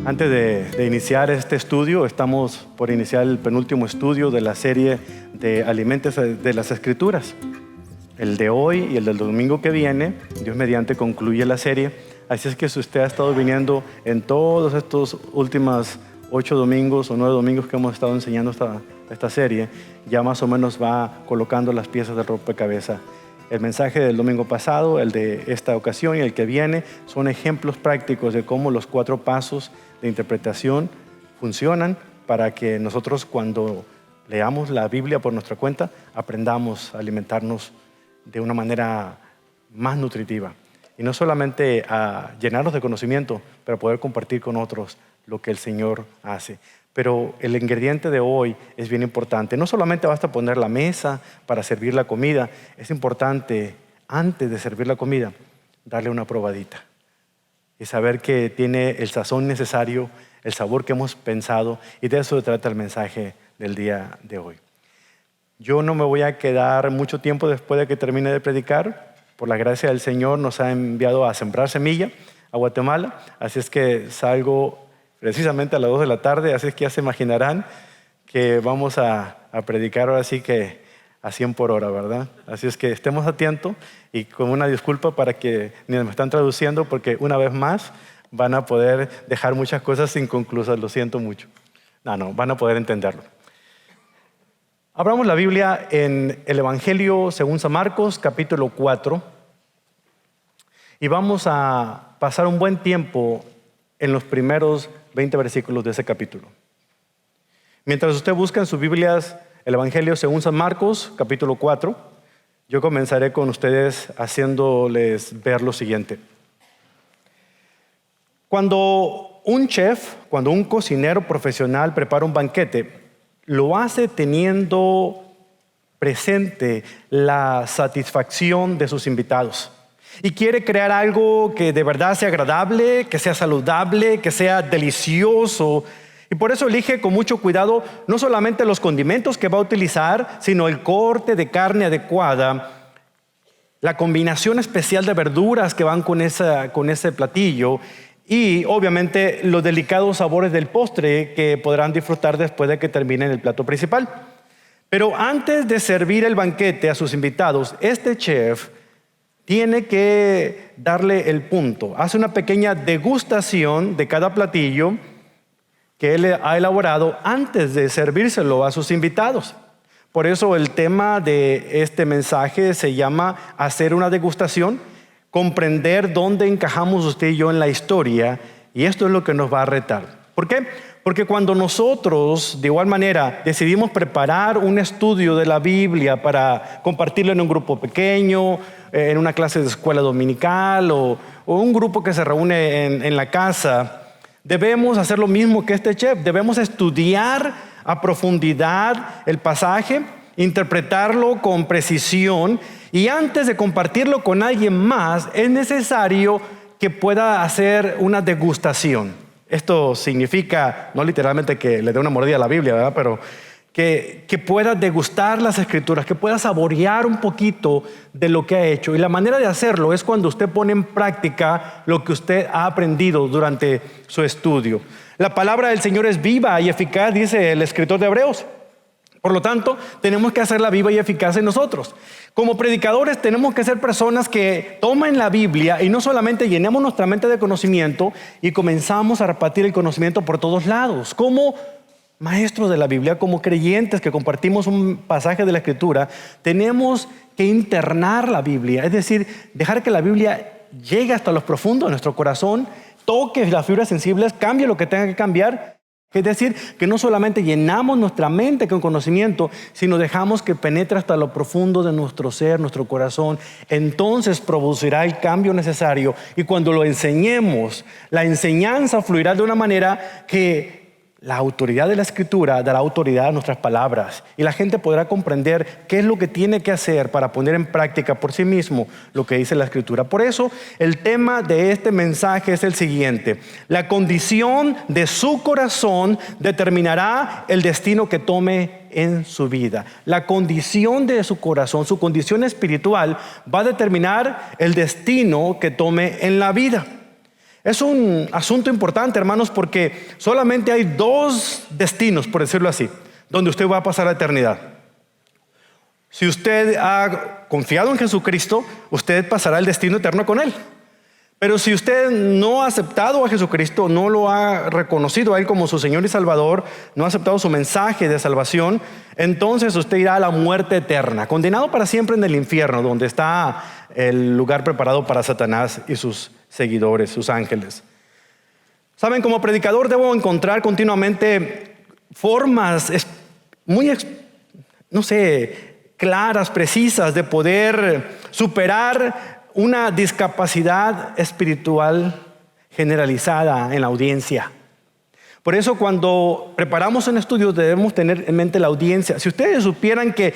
Antes de iniciar este estudio, estamos por iniciar el penúltimo estudio de la serie de Alimentos de las Escrituras. El de hoy y el del domingo que viene, Dios mediante, concluye la serie. Así es que si usted ha estado viniendo en todos estos últimos 8 domingos o 9 domingos que hemos estado enseñando esta serie, ya más o menos va colocando las piezas del rompecabezas. El mensaje del domingo pasado, el de esta ocasión y el que viene son ejemplos prácticos de cómo los 4 pasos de interpretación funcionan para que nosotros, cuando leamos la Biblia por nuestra cuenta, aprendamos a alimentarnos de una manera más nutritiva. Y no solamente a llenarnos de conocimiento, pero poder compartir con otros lo que el Señor hace. Pero el ingrediente de hoy es bien importante. No solamente basta poner la mesa para servir la comida, es importante, antes de servir la comida, darle una probadita y saber que tiene el sazón necesario, el sabor que hemos pensado, y de eso se trata el mensaje del día de hoy. Yo no me voy a quedar mucho tiempo después de que termine de predicar. Por la gracia del Señor nos ha enviado a sembrar semilla a Guatemala, así es que salgo precisamente a las 2 de la tarde, así es que ya se imaginarán que vamos a predicar ahora sí que a 100 por hora, ¿verdad? Así es que estemos atentos y con una disculpa para que ni me están traduciendo, porque una vez más van a poder dejar muchas cosas inconclusas, lo siento mucho. No, van a poder entenderlo. Abramos la Biblia en el Evangelio según San Marcos, capítulo 4, y vamos a pasar un buen tiempo en los primeros 20 versículos de ese capítulo. Mientras usted busca en sus Biblias el Evangelio según San Marcos, capítulo 4, yo comenzaré con ustedes haciéndoles ver lo siguiente. Cuando un cocinero profesional prepara un banquete, lo hace teniendo presente la satisfacción de sus invitados. Y quiere crear algo que de verdad sea agradable, que sea saludable, que sea delicioso. Y por eso elige con mucho cuidado no solamente los condimentos que va a utilizar, sino el corte de carne adecuada, la combinación especial de verduras que van con ese platillo y obviamente los delicados sabores del postre que podrán disfrutar después de que terminen el plato principal. Pero antes de servir el banquete a sus invitados, este chef tiene que darle el punto. Hace una pequeña degustación de cada platillo que él ha elaborado antes de servírselo a sus invitados. Por eso el tema de este mensaje se llama hacer una degustación, comprender dónde encajamos usted y yo en la historia, y esto es lo que nos va a retar. ¿Por qué? Porque cuando nosotros, de igual manera, decidimos preparar un estudio de la Biblia para compartirlo en un grupo pequeño, en una clase de escuela dominical o un grupo que se reúne en la casa, debemos hacer lo mismo que este chef. Debemos estudiar a profundidad el pasaje, interpretarlo con precisión, y antes de compartirlo con alguien más, es necesario que pueda hacer una degustación. Esto significa, no literalmente que le dé una mordida a la Biblia, ¿verdad? Pero que pueda degustar las Escrituras, que pueda saborear un poquito de lo que ha hecho. Y la manera de hacerlo es cuando usted pone en práctica lo que usted ha aprendido durante su estudio. La palabra del Señor es viva y eficaz, dice el escritor de Hebreos. Por lo tanto, tenemos que hacerla viva y eficaz en nosotros. Como predicadores tenemos que ser personas que toman la Biblia y no solamente llenemos nuestra mente de conocimiento y comenzamos a repartir el conocimiento por todos lados. Como maestros de la Biblia, como creyentes que compartimos un pasaje de la Escritura, tenemos que internar la Biblia, es decir, dejar que la Biblia llegue hasta los profundos de nuestro corazón, toque las fibras sensibles, cambie lo que tenga que cambiar. Es decir, que no solamente llenamos nuestra mente con conocimiento, sino dejamos que penetre hasta lo profundo de nuestro ser, nuestro corazón. Entonces producirá el cambio necesario, y cuando lo enseñemos, la enseñanza fluirá de una manera que la autoridad de la Escritura dará autoridad a nuestras palabras, y la gente podrá comprender qué es lo que tiene que hacer para poner en práctica por sí mismo lo que dice la Escritura. Por eso el tema de este mensaje es el siguiente: la condición de su corazón determinará el destino que tome en su vida. La condición de su corazón, su condición espiritual, va a determinar el destino que tome en la vida. Es un asunto importante, hermanos, porque solamente hay dos destinos, por decirlo así, donde usted va a pasar la eternidad. Si usted ha confiado en Jesucristo, usted pasará el destino eterno con Él. Pero si usted no ha aceptado a Jesucristo, no lo ha reconocido a Él como su Señor y Salvador, no ha aceptado su mensaje de salvación, entonces usted irá a la muerte eterna, condenado para siempre en el infierno, donde está el lugar preparado para Satanás y sus seguidores, sus ángeles. Saben, como predicador debo encontrar continuamente formas muy, claras, precisas de poder superar una discapacidad espiritual generalizada en la audiencia. Por eso cuando preparamos un estudio debemos tener en mente la audiencia. Si ustedes supieran que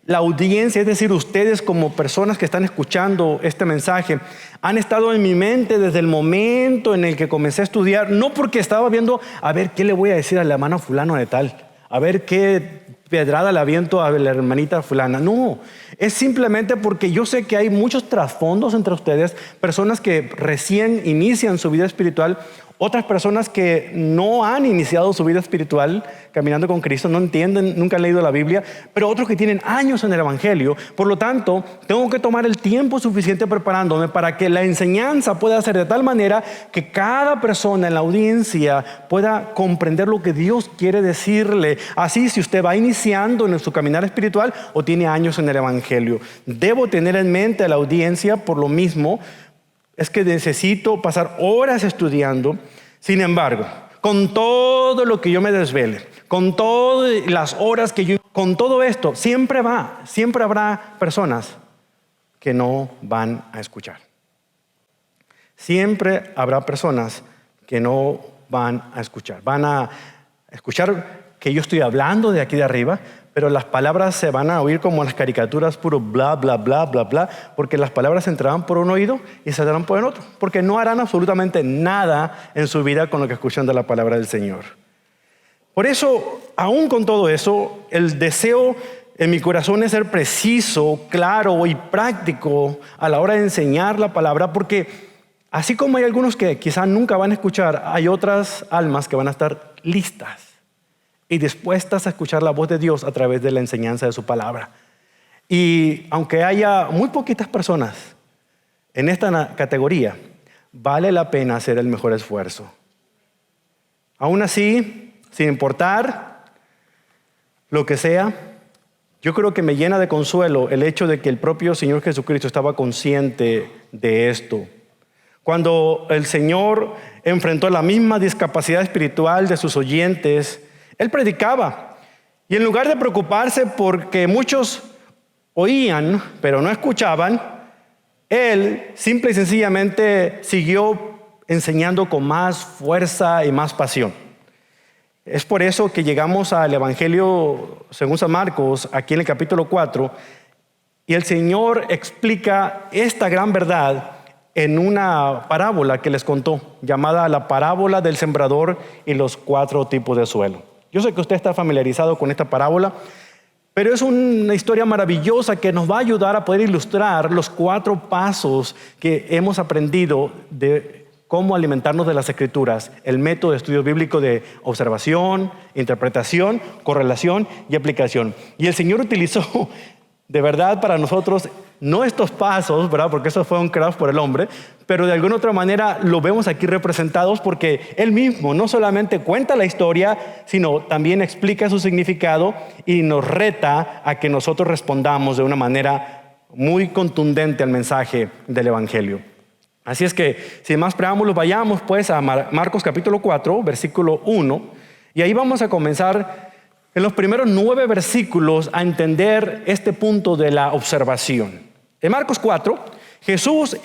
la audiencia, es decir, ustedes como personas que están escuchando este mensaje, han estado en mi mente desde el momento en el que comencé a estudiar, no porque estaba viendo, a ver, ¿qué le voy a decir a la hermana fulano de tal? A ver, ¿qué pedrada le aviento a la hermanita fulana? No, es simplemente porque yo sé que hay muchos trasfondos entre ustedes, personas que recién inician su vida espiritual, otras personas que no han iniciado su vida espiritual caminando con Cristo, no entienden, nunca han leído la Biblia, pero otros que tienen años en el Evangelio. Por lo tanto, tengo que tomar el tiempo suficiente preparándome para que la enseñanza pueda ser de tal manera que cada persona en la audiencia pueda comprender lo que Dios quiere decirle. Así, si usted va iniciando en su caminar espiritual o tiene años en el Evangelio, debo tener en mente a la audiencia. Por lo mismo es que necesito pasar horas estudiando. Sin embargo, con todo lo que yo me desvele, con todas las horas que yo, con todo esto, siempre habrá personas que no van a escuchar. Siempre habrá personas que no van a escuchar. Van a escuchar que yo estoy hablando de aquí de arriba, pero las palabras se van a oír como en las caricaturas, puro bla, bla, bla, bla, bla, porque las palabras entrarán por un oído y saldrán por el otro, porque no harán absolutamente nada en su vida con lo que escuchan de la palabra del Señor. Por eso, aún con todo eso, el deseo en mi corazón es ser preciso, claro y práctico a la hora de enseñar la palabra, porque así como hay algunos que quizás nunca van a escuchar, hay otras almas que van a estar listas y dispuestas a escuchar la voz de Dios a través de la enseñanza de su palabra. Y aunque haya muy poquitas personas en esta categoría, vale la pena hacer el mejor esfuerzo. Aún así, sin importar lo que sea, yo creo que me llena de consuelo el hecho de que el propio Señor Jesucristo estaba consciente de esto. Cuando el Señor enfrentó la misma discapacidad espiritual de sus oyentes, Él predicaba, y en lugar de preocuparse porque muchos oían pero no escuchaban, Él simple y sencillamente siguió enseñando con más fuerza y más pasión. Es por eso que llegamos al Evangelio según San Marcos, aquí en el capítulo 4, y el Señor explica esta gran verdad en una parábola que les contó, llamada la parábola del sembrador y los 4 tipos de suelo. Yo sé que usted está familiarizado con esta parábola, pero es una historia maravillosa que nos va a ayudar a poder ilustrar los 4 pasos que hemos aprendido de cómo alimentarnos de las Escrituras, el método de estudio bíblico de observación, interpretación, correlación y aplicación. Y el Señor utilizó de verdad para nosotros, no estos pasos, ¿verdad? Porque eso fue un craft por el hombre, pero de alguna otra manera lo vemos aquí representados porque Él mismo no solamente cuenta la historia, sino también explica su significado y nos reta a que nosotros respondamos de una manera muy contundente al mensaje del Evangelio. Así es que, sin más preámbulos, vayamos pues a Marcos capítulo 4, versículo 1, y ahí vamos a comenzar en los primeros 9 versículos a entender este punto de la observación. En Marcos 4, Jesús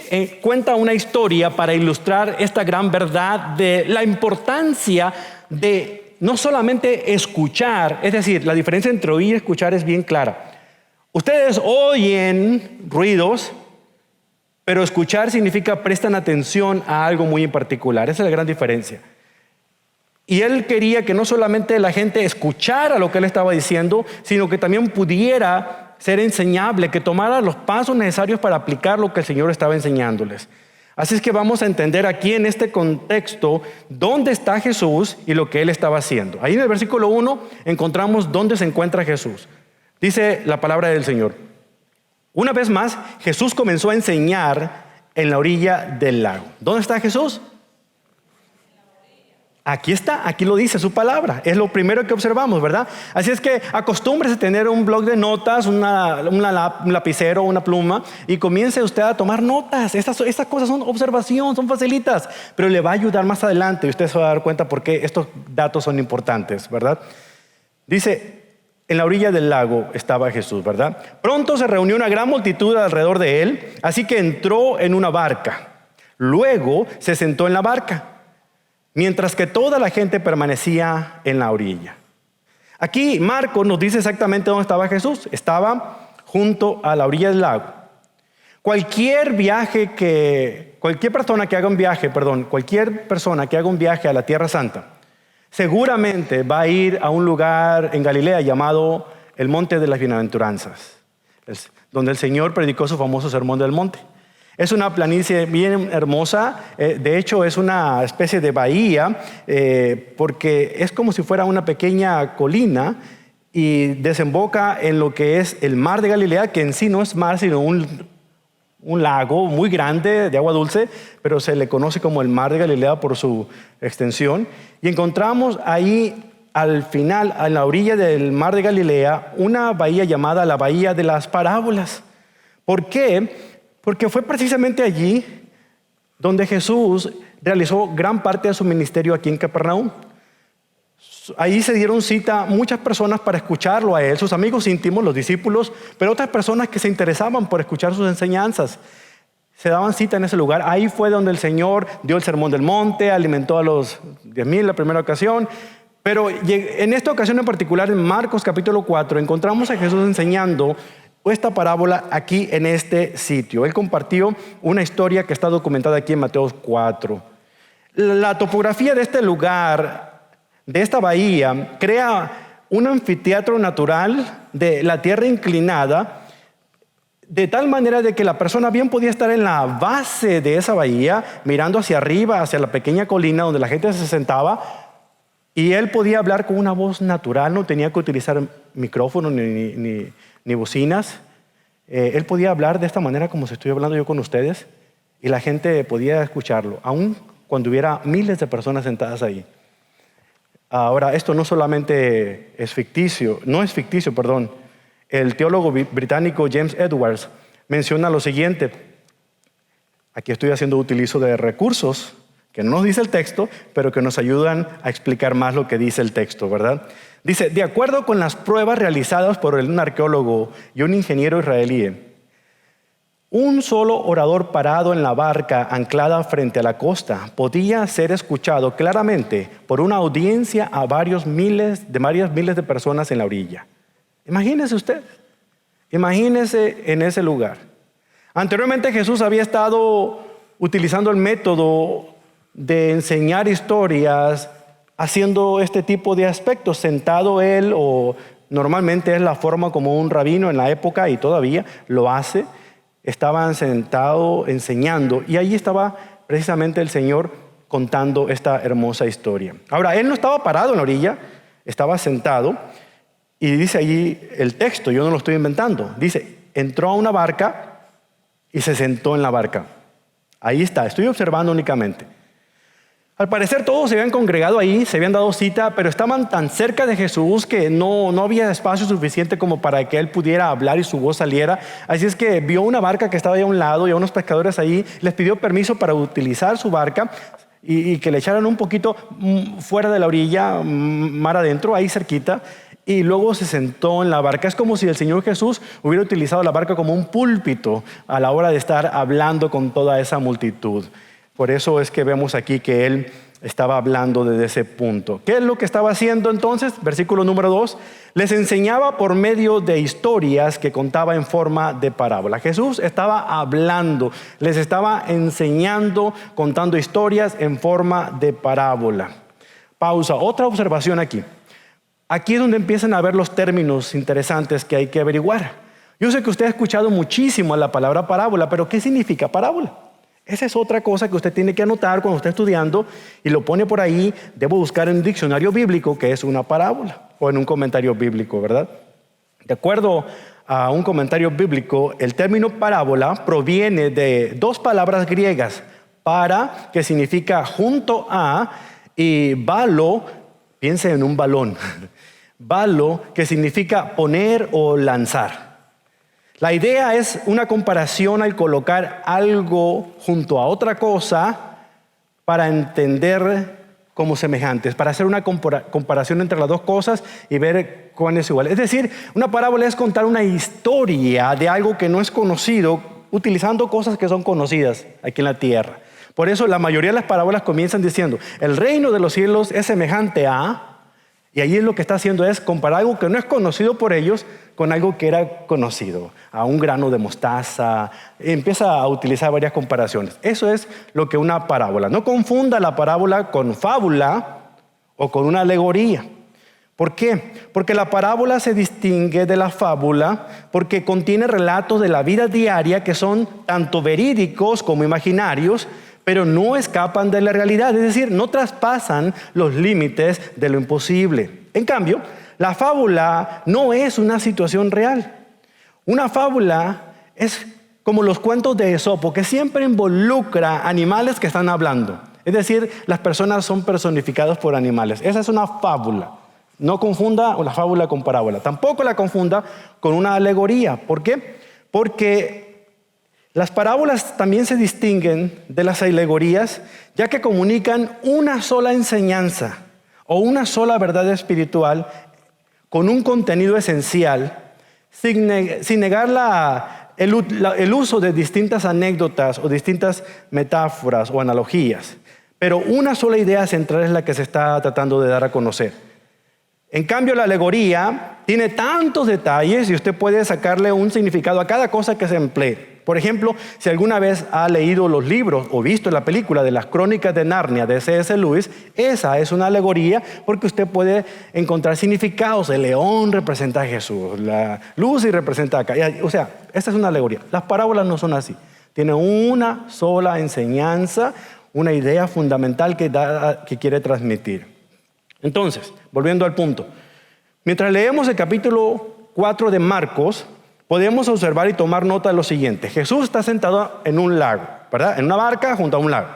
cuenta una historia para ilustrar esta gran verdad de la importancia de no solamente escuchar, es decir, la diferencia entre oír y escuchar es bien clara. Ustedes oyen ruidos, pero escuchar significa prestan atención a algo muy en particular. Esa es la gran diferencia. Y Él quería que no solamente la gente escuchara lo que Él estaba diciendo, sino que también pudiera ser enseñable, que tomara los pasos necesarios para aplicar lo que el Señor estaba enseñándoles. Así es que vamos a entender aquí en este contexto dónde está Jesús y lo que Él estaba haciendo. Ahí en el versículo 1 encontramos dónde se encuentra Jesús. Dice la palabra del Señor: una vez más, Jesús comenzó a enseñar en la orilla del lago. ¿Dónde está Jesús? Aquí está, aquí lo dice su palabra. Es lo primero que observamos, ¿verdad? Así es que acostúmbrese a tener un bloc de notas, un lapicero, una pluma, y comience usted a tomar notas. Estas cosas son observación, son facilitas, pero le va a ayudar más adelante y usted se va a dar cuenta por qué estos datos son importantes, ¿verdad? Dice: en la orilla del lago estaba Jesús, ¿verdad? Pronto se reunió una gran multitud alrededor de él, así que entró en una barca. Luego se sentó en la barca, mientras que toda la gente permanecía en la orilla. Aquí Marcos nos dice exactamente dónde estaba Jesús. Estaba junto a la orilla del lago. Cualquier persona que haga un viaje a la Tierra Santa, seguramente va a ir a un lugar en Galilea llamado el Monte de las Bienaventuranzas, donde el Señor predicó su famoso Sermón del Monte. Es una planicie bien hermosa, de hecho es una especie de bahía, porque es como si fuera una pequeña colina y desemboca en lo que es el mar de Galilea, que en sí no es mar, sino un lago muy grande de agua dulce, pero se le conoce como el mar de Galilea por su extensión. Y encontramos ahí al final, a la orilla del mar de Galilea, una bahía llamada la Bahía de las Parábolas. ¿Por qué? Porque fue precisamente allí donde Jesús realizó gran parte de su ministerio aquí en Capernaum. Ahí se dieron cita muchas personas para escucharlo a él, sus amigos íntimos, los discípulos, pero otras personas que se interesaban por escuchar sus enseñanzas. Se daban cita en ese lugar. Ahí fue donde el Señor dio el Sermón del Monte, alimentó a los 10,000 la primera ocasión. Pero en esta ocasión en particular, en Marcos capítulo 4, encontramos a Jesús enseñando esta parábola aquí en este sitio. Él compartió una historia que está documentada aquí en Mateo 4. La topografía de este lugar, de esta bahía, crea un anfiteatro natural de la tierra inclinada, de tal manera de que la persona bien podía estar en la base de esa bahía, mirando hacia arriba, hacia la pequeña colina donde la gente se sentaba, y él podía hablar con una voz natural, no tenía que utilizar micrófono ni bocinas. Él podía hablar de esta manera como si estoy hablando yo con ustedes, y la gente podía escucharlo, aun cuando hubiera miles de personas sentadas ahí. Ahora, esto no solamente es ficticio, El teólogo británico James Edwards menciona lo siguiente. Aquí estoy haciendo utilizo de recursos que no nos dice el texto, pero que nos ayudan a explicar más lo que dice el texto, ¿verdad? Dice: de acuerdo con las pruebas realizadas por un arqueólogo y un ingeniero israelí, un solo orador parado en la barca anclada frente a la costa podía ser escuchado claramente por una audiencia a varias miles de personas en la orilla. Imagínese usted, imagínese en ese lugar. Anteriormente Jesús había estado utilizando el método de enseñar historias, haciendo este tipo de aspectos, sentado él, o normalmente es la forma como un rabino en la época y todavía lo hace. Estaban sentados enseñando y allí estaba precisamente el Señor contando esta hermosa historia. Ahora, él no estaba parado en la orilla, estaba sentado, y dice allí el texto, yo no lo estoy inventando, dice: entró a una barca y se sentó en la barca. Ahí está, estoy observando únicamente. Al parecer todos se habían congregado ahí, se habían dado cita, pero estaban tan cerca de Jesús que no había espacio suficiente como para que él pudiera hablar y su voz saliera. Así es que vio una barca que estaba ahí a un lado y a unos pescadores ahí, les pidió permiso para utilizar su barca y que le echaran un poquito fuera de la orilla, mar adentro, ahí cerquita, y luego se sentó en la barca. Es como si el Señor Jesús hubiera utilizado la barca como un púlpito a la hora de estar hablando con toda esa multitud. Por eso es que vemos aquí que él estaba hablando desde ese punto. ¿Qué es lo que estaba haciendo entonces? Versículo número 2. Les enseñaba por medio de historias que contaba en forma de parábola. Jesús estaba hablando, les estaba enseñando, contando historias en forma de parábola. Pausa. Otra observación aquí. Aquí es donde empiezan a ver los términos interesantes que hay que averiguar. Yo sé que usted ha escuchado muchísimo la palabra parábola, pero ¿qué significa parábola? Esa es otra cosa que usted tiene que anotar cuando está estudiando y lo pone por ahí. Debo buscar en un diccionario bíblico que es una parábola o en un comentario bíblico, ¿verdad? De acuerdo a un comentario bíblico, el término parábola proviene de dos palabras griegas, para, que significa junto a, y balo, piense en un balón, balo, que significa poner o lanzar. La idea es una comparación al colocar algo junto a otra cosa para entender como semejantes, para hacer una comparación entre las dos cosas y ver cuál es igual. Es decir, una parábola es contar una historia de algo que no es conocido, utilizando cosas que son conocidas aquí en la tierra. Por eso la mayoría de las parábolas comienzan diciendo, el reino de los cielos es semejante a... Y allí lo que está haciendo es comparar algo que no es conocido por ellos con algo que era conocido, a un grano de mostaza. Empieza a utilizar varias comparaciones. Eso es lo que una parábola. No confunda la parábola con fábula o con una alegoría. ¿Por qué? Porque la parábola se distingue de la fábula porque contiene relatos de la vida diaria que son tanto verídicos como imaginarios, pero no escapan de la realidad, es decir, no traspasan los límites de lo imposible. En cambio, la fábula no es una situación real. Una fábula es como los cuentos de Esopo, que siempre involucra animales que están hablando. Es decir, las personas son personificadas por animales. Esa es una fábula. No confunda la fábula con parábola. Tampoco la confunda con una alegoría. ¿Por qué? Porque las parábolas también se distinguen de las alegorías, ya que comunican una sola enseñanza o una sola verdad espiritual con un contenido esencial, sin negar el uso de distintas anécdotas o distintas metáforas o analogías. Pero una sola idea central es la que se está tratando de dar a conocer. En cambio, la alegoría tiene tantos detalles y usted puede sacarle un significado a cada cosa que se emplee. Por ejemplo, si alguna vez ha leído los libros o visto la película de las Crónicas de Narnia de C.S. Lewis, esa es una alegoría porque usted puede encontrar significados. El león representa a Jesús, la Lucy representa acá. O sea, esta es una alegoría. Las parábolas no son así. Tienen una sola enseñanza, una idea fundamental que quiere transmitir. Entonces, volviendo al punto, mientras leemos el capítulo 4 de Marcos, podemos observar y tomar nota de lo siguiente. Jesús está sentado en un lago, ¿verdad? En una barca junto a un lago.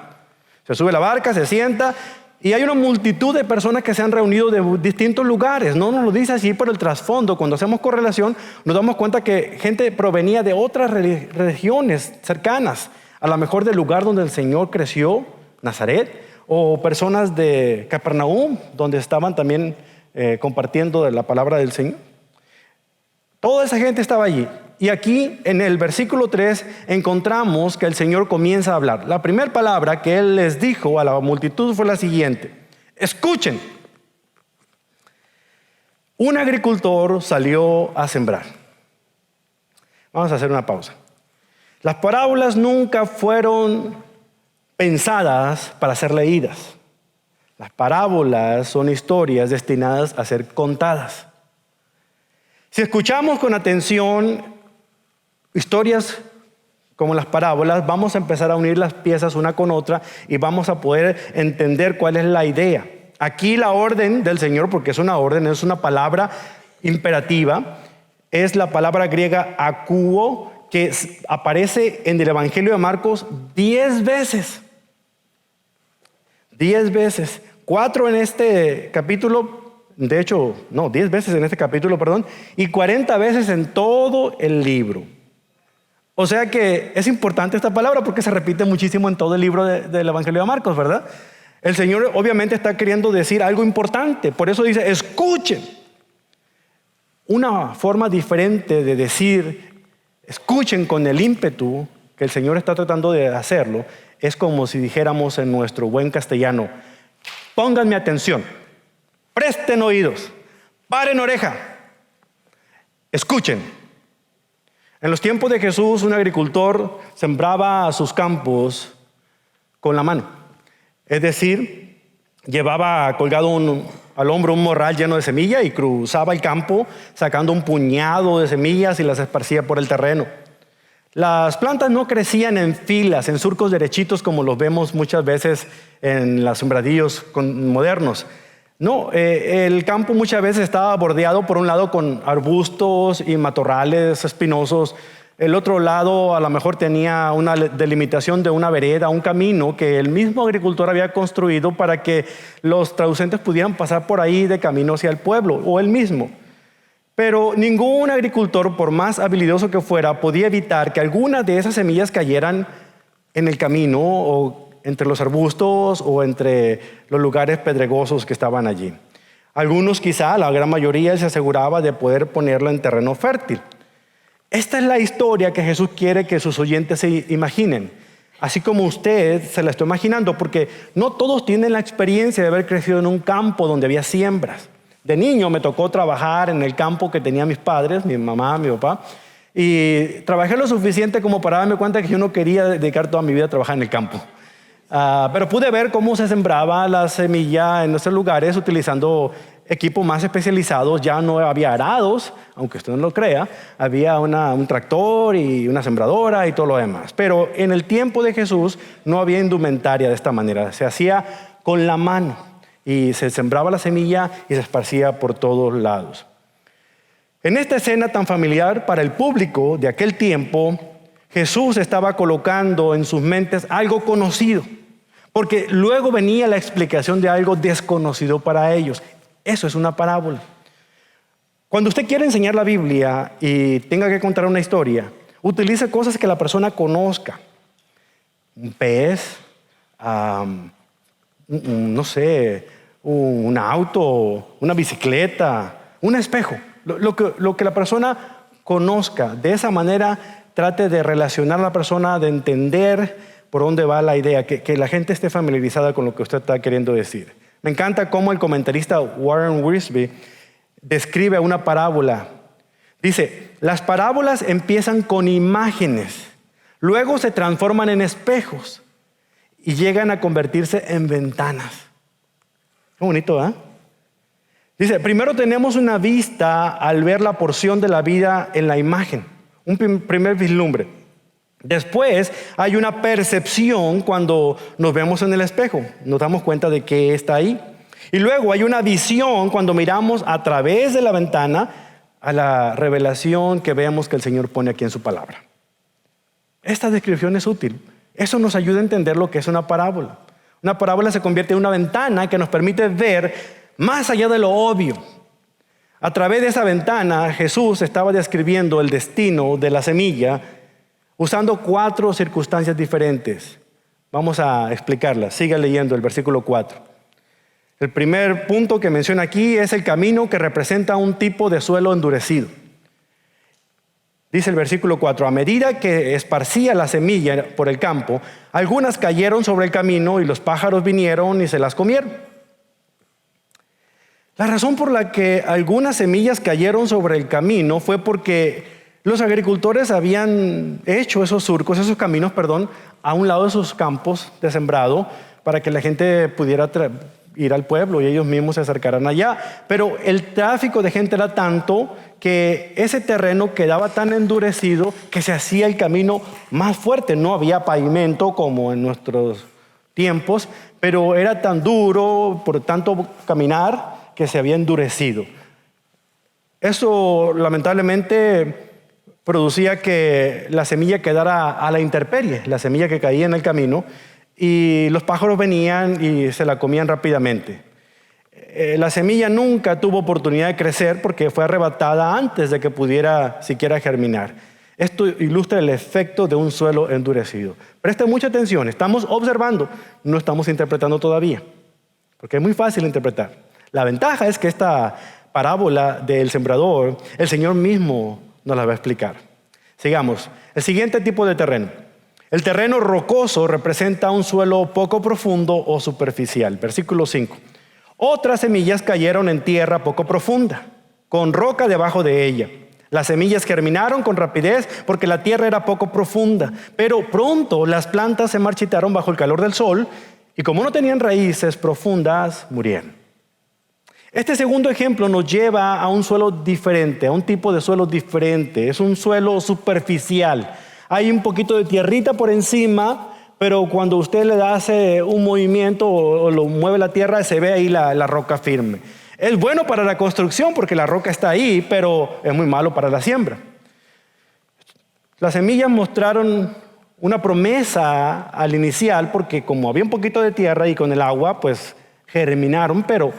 Se sube a la barca, se sienta y hay una multitud de personas que se han reunido de distintos lugares. No nos lo dice así, pero el trasfondo, cuando hacemos correlación, nos damos cuenta que gente provenía de otras regiones cercanas, a lo mejor del lugar donde el Señor creció, Nazaret, o personas de Capernaum, donde estaban también compartiendo de la palabra del Señor. Toda esa gente estaba allí. Y aquí en el versículo 3 encontramos que el Señor comienza a hablar. La primera palabra que Él les dijo a la multitud fue la siguiente: escuchen. Un agricultor salió a sembrar. Vamos a hacer una pausa. Las parábolas nunca fueron pensadas para ser leídas. Las parábolas son historias destinadas a ser contadas. Si escuchamos con atención historias como las parábolas, vamos a empezar a unir las piezas una con otra y vamos a poder entender cuál es la idea. Aquí la orden del Señor, porque es una orden, es una palabra imperativa, es la palabra griega akuo, que aparece en el Evangelio de Marcos 10 veces. 10 veces. 4 en este capítulo. De hecho, no, 10 veces en este capítulo, perdón, y 40 veces en todo el libro. O sea que es importante esta palabra porque se repite muchísimo en todo el libro del Evangelio de Marcos, ¿verdad? El Señor obviamente está queriendo decir algo importante, por eso dice, escuchen. Una forma diferente de decir, escuchen con el ímpetu que el Señor está tratando de hacerlo, es como si dijéramos en nuestro buen castellano, pónganme atención. Presten oídos, paren oreja, escuchen. En los tiempos de Jesús, un agricultor sembraba sus campos con la mano. Es decir, llevaba colgado al hombro un morral lleno de semilla y cruzaba el campo sacando un puñado de semillas y las esparcía por el terreno. Las plantas no crecían en filas, en surcos derechitos como los vemos muchas veces en los sembradíos modernos. No, el campo muchas veces estaba bordeado por un lado con arbustos y matorrales espinosos. El otro lado a lo mejor tenía una delimitación de una vereda, un camino que el mismo agricultor había construido para que los traducentes pudieran pasar por ahí de camino hacia el pueblo, o él mismo. Pero ningún agricultor, por más habilidoso que fuera, podía evitar que algunas de esas semillas cayeran en el camino o entre los arbustos o entre los lugares pedregosos que estaban allí. Algunos, quizá, la gran mayoría, se aseguraba de poder ponerla en terreno fértil. Esta es la historia que Jesús quiere que sus oyentes se imaginen, así como usted se la está imaginando, porque no todos tienen la experiencia de haber crecido en un campo donde había siembras. De niño me tocó trabajar en el campo que tenían mis padres, mi mamá, mi papá, y trabajé lo suficiente como para darme cuenta que yo no quería dedicar toda mi vida a trabajar en el campo. Pero pude ver cómo se sembraba la semilla en nuestros lugares utilizando equipos más especializados. Ya no había arados, aunque usted no lo crea, había un tractor y una sembradora y todo lo demás. Pero en el tiempo de Jesús no había indumentaria de esta manera, se hacía con la mano. Y se sembraba la semilla y se esparcía por todos lados. En esta escena tan familiar para el público de aquel tiempo, Jesús estaba colocando en sus mentes algo conocido, porque luego venía la explicación de algo desconocido para ellos. Eso es una parábola. Cuando usted quiere enseñar la Biblia y tenga que contar una historia, utilice cosas que la persona conozca. Un pez, no sé, un auto, una bicicleta, un espejo. Lo que la persona conozca. De esa manera trate de relacionar a la persona, de entender por dónde va la idea, que la gente esté familiarizada con lo que usted está queriendo decir. Me encanta cómo el comentarista Warren Wiersbe describe una parábola. Dice, las parábolas empiezan con imágenes, luego se transforman en espejos y llegan a convertirse en ventanas. Qué bonito, ¿eh? Dice, primero tenemos una vista al ver la porción de la vida en la imagen, un primer vislumbre. Después hay una percepción cuando nos vemos en el espejo, nos damos cuenta de que está ahí. Y luego hay una visión cuando miramos a través de la ventana a la revelación que vemos que el Señor pone aquí en su palabra. Esta descripción es útil. Eso nos ayuda a entender lo que es una parábola. Una parábola se convierte en una ventana que nos permite ver más allá de lo obvio. A través de esa ventana, Jesús estaba describiendo el destino de la semilla usando 4 circunstancias diferentes. Vamos a explicarlas. Siga leyendo el versículo 4. El primer punto que menciona aquí es el camino que representa un tipo de suelo endurecido. Dice el versículo 4, a medida que esparcía la semilla por el campo, algunas cayeron sobre el camino y los pájaros vinieron y se las comieron. La razón por la que algunas semillas cayeron sobre el camino fue porque los agricultores habían hecho esos surcos, esos caminos, a un lado de sus campos de sembrado para que la gente pudiera ir al pueblo y ellos mismos se acercaran allá. Pero el tráfico de gente era tanto que ese terreno quedaba tan endurecido que se hacía el camino más fuerte. No había pavimento como en nuestros tiempos, pero era tan duro por tanto caminar que se había endurecido. Eso lamentablemente producía que la semilla quedara a la intemperie, la semilla que caía en el camino, y los pájaros venían y se la comían rápidamente. La semilla nunca tuvo oportunidad de crecer porque fue arrebatada antes de que pudiera siquiera germinar. Esto ilustra el efecto de un suelo endurecido. Preste mucha atención, estamos observando, no estamos interpretando todavía, porque es muy fácil interpretar. La ventaja es que esta parábola del sembrador, el Señor mismo nos la va a explicar. Sigamos. El siguiente tipo de terreno. El terreno rocoso representa un suelo poco profundo o superficial. Versículo 5. Otras semillas cayeron en tierra poco profunda, con roca debajo de ella. Las semillas germinaron con rapidez porque la tierra era poco profunda, pero pronto las plantas se marchitaron bajo el calor del sol y como no tenían raíces profundas, murieron. Este segundo ejemplo nos lleva a un suelo diferente, a un tipo de suelo diferente. Es un suelo superficial. Hay un poquito de tierrita por encima, pero cuando usted le hace un movimiento o lo mueve la tierra, se ve ahí la roca firme. Es bueno para la construcción porque la roca está ahí, pero es muy malo para la siembra. Las semillas mostraron una promesa al inicial porque como había un poquito de tierra y con el agua, pues germinaron, pero